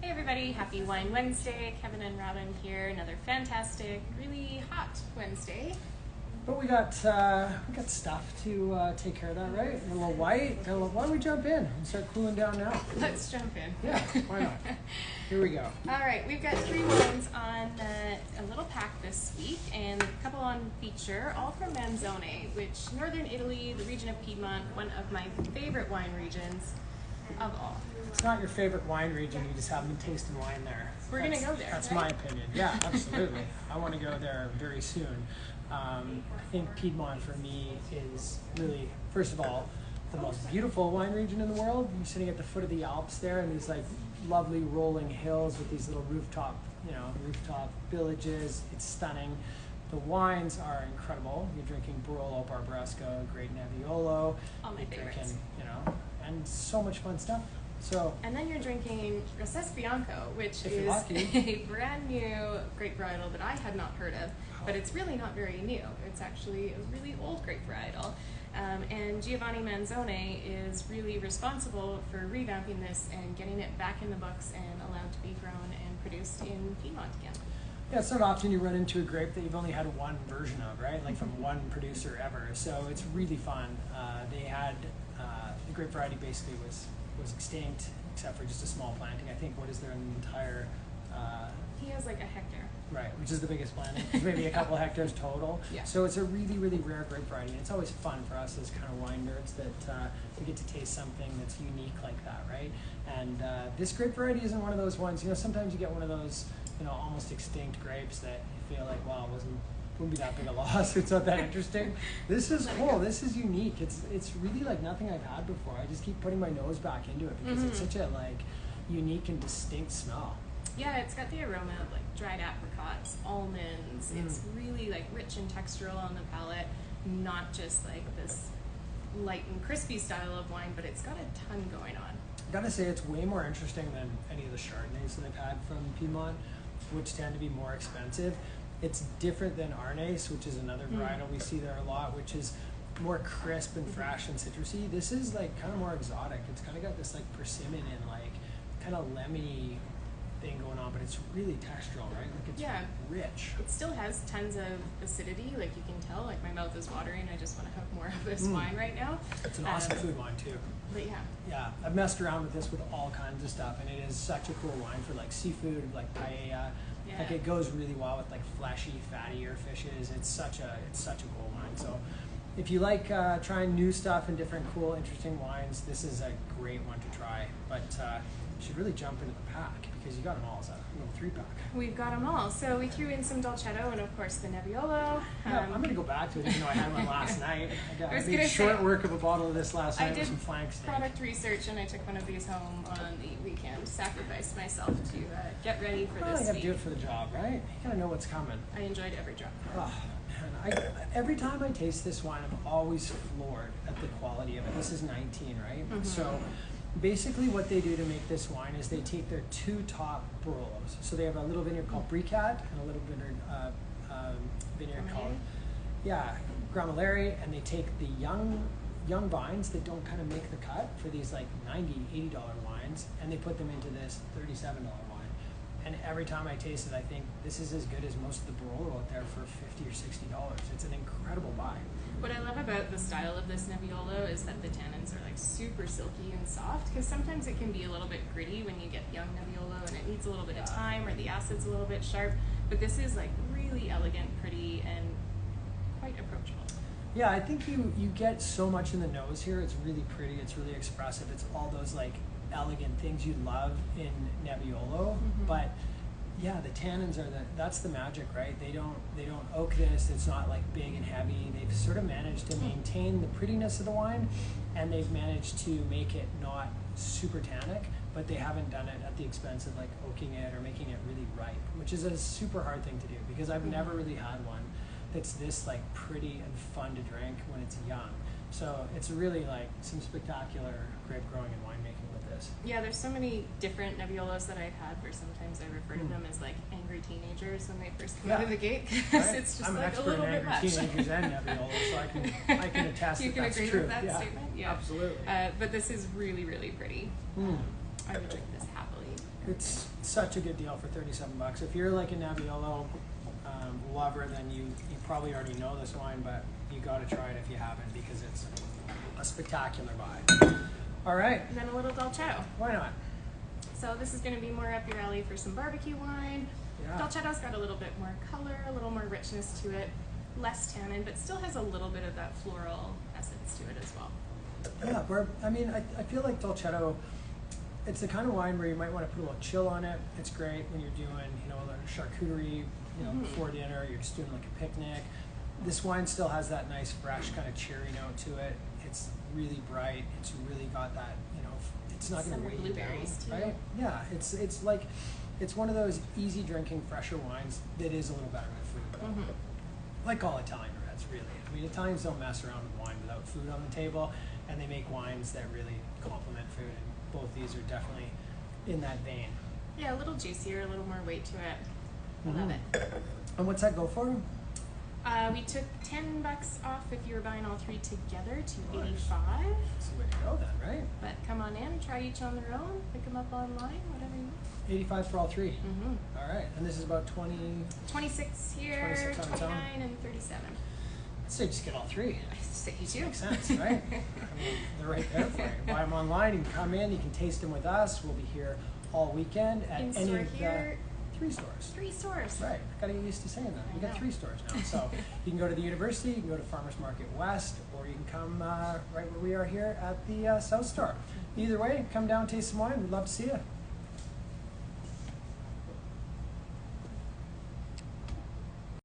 Hey everybody, happy Wine Wednesday. Kevin and Robin here. Another fantastic, really hot Wednesday. But we got stuff to take care of that, right? A little white. Why don't we jump in and start cooling down now? Let's jump in. Yeah, why not? Here we go. All right, we've got 3 wines on a little pack this week and a couple on feature, all from Manzone, which Northern Italy, the region of Piedmont, one of my favorite wine regions of all. It's not your favorite wine region, you just haven't been tasting wine there. We're going to go there. That's right? my opinion. Yeah, absolutely. I want to go there very soon. I think Piedmont for me is really, first of all, the most beautiful wine region in the world. You're sitting at the foot of the Alps there, and these like lovely rolling hills with these little rooftop villages. It's stunning. The wines are incredible. You're drinking Barolo Barbaresco, great Nebbiolo. All my favorites. And so much fun stuff. So. And then you're drinking Rosés Bianco, which is lucky. a brand new grape varietal that I had not heard of, but it's really not very new. It's actually a really old grape varietal. And Giovanni Manzone is really responsible for revamping this and getting it back in the books and allowed to be grown and produced in Piedmont again. Yeah, it's not often you run into a grape that you've only had one version of, right? Like from one producer ever. So it's really fun. They had the grape variety basically was extinct except for just a small planting. I think what is there in the entire? He has like a hectare. Right, which is the biggest planting. Maybe a couple hectares total. Yeah. So it's a really, really rare grape variety. And it's always fun for us as kind of wine nerds that we get to taste something that's unique like that, right? And this grape variety isn't one of those ones. Sometimes you get one of those, almost extinct grapes that you feel like, wow, wouldn't be that big a loss. It's not that interesting. This is cool. This is unique. It's really like nothing I've had before. I just keep putting my nose back into it because it's such a unique and distinct smell. Yeah, it's got the aroma of like dried apricots, almonds. It's really like rich and textural on the palate, not just like this light and crispy style of wine, but it's got a ton going on. I gotta say, it's way more interesting than any of the Chardonnays that I've had from Piedmont, which tend to be more expensive. It's different than Arnais, which is another varietal we see there a lot, which is more crisp and fresh and citrusy. This is like kind of more exotic. It's kind of got this like persimmon and like kind of lemony thing going on, but it's really textural, right? Like it's rich. It still has tons of acidity, like you can tell. Like my mouth is watering. I just want to have more of this wine right now. It's an awesome food wine too. But yeah, I've messed around with this with all kinds of stuff, and it is such a cool wine for like seafood, like paella. Yeah. Like it goes really well with like fleshy, fattier fishes. It's such a cool wine. So if you like trying new stuff and different cool, interesting wines, this is a great one to try. But you should really jump into the pack because you got them all as a little 3-pack. We've got them all. So we threw in some Dolcetto and of course the Nebbiolo. I'm going to go back to it even though I had one last night. I was made gonna short say, work of a bottle of this last night I with some flank did steak. product research and I took one of these home on the weekend. Sacrificed myself to get ready for this You got to week. do it for the job, right? You got to know what's coming. I enjoyed every drop. Oh, man. Every time I taste this wine, I'm always floored at the quality of it. This is 19, right? So basically what they do to make this wine is they take their 2 top Barolos. So they have a little vineyard called Bricat and a little vineyard called Gramellari, and they take the young vines that don't kind of make the cut for these like $90, $80 wines, and they put them into this $37 wine. And every time I taste it, I think this is as good as most of the Barolo out there for $50 or $60. It's an incredible buy. What I love about the style of this Nebbiolo is that the tannins are like super silky and soft, because sometimes it can be a little bit gritty when you get young Nebbiolo and it needs a little bit of time or the acid's a little bit sharp, but this is like really elegant, pretty, and quite approachable. Yeah, I think you get so much in the nose here. It's really pretty, it's really expressive. It's all those like elegant things you love in Nebbiolo, but yeah, the tannins are that's the magic, right? They don't oak this. It's not like big and heavy. They've sort of managed to maintain the prettiness of the wine, and they've managed to make it not super tannic, but they haven't done it at the expense of like oaking it or making it really ripe, which is a super hard thing to do because I've never really had one that's this like pretty and fun to drink when it's young. So it's really like some spectacular grape growing and winemaking with this. Yeah, there's so many different Nebbiolos that I've had where sometimes I refer to them as like angry teenagers when they first come out of the gate, because it's just I'm like an a expert little in bit angry much. teenagers and Nebbiolos, so I can attest You that can that's agree true. with that statement? Yeah. Absolutely. But this is really, really pretty. I would drink this happily. It's such a good deal for $37. If you're like a Nebbiolo lover, then you probably already know this wine, but you got to try it if you haven't, because it's a spectacular buy. All right. And then a little Dolcetto. Why not? So this is going to be more up your alley for some barbecue wine. Yeah. Dolcetto's got a little bit more color, a little more richness to it, less tannin, but still has a little bit of that floral essence to it as well. Yeah, I feel like Dolcetto, it's the kind of wine where you might want to put a little chill on it. It's great when you're doing, a little charcuterie, before dinner, you're just doing like a picnic. This wine still has that nice, fresh kind of cherry note to it. It's really bright. It's really got that, it's not going to weigh you down, blueberries too. right? Yeah, it's like, it's one of those easy drinking, fresher wines that is a little better with food. Mm-hmm. Like all Italian reds, really. I mean, Italians don't mess around with wine without food on the table, and they make wines that really complement food, and both these are definitely in that vein. Yeah, a little juicier, a little more weight to it. I love it. And what's that go for? We took $10 off if you were buying all three together to $85. That's the way to go then, right? But come on in, try each on their own, pick them up online, whatever you want. 85 for all three. Mm-hmm. All right, and this is about 20. 26 here, 26 on its own. 29 and 37. I'd say just get all three. I say you do. Makes sense, right? I mean, they're right there for you. Buy them online. You can come in. You can taste them with us. We'll be here all weekend at In any store of the here. 3 stores. 3 stores. Right. I gotta get used to saying that. We I got know. 3 stores now. So you can go to the university. You can go to Farmers Market West, or you can come right where we are here at the South Store. Either way, come down, taste some wine. We'd love to see you.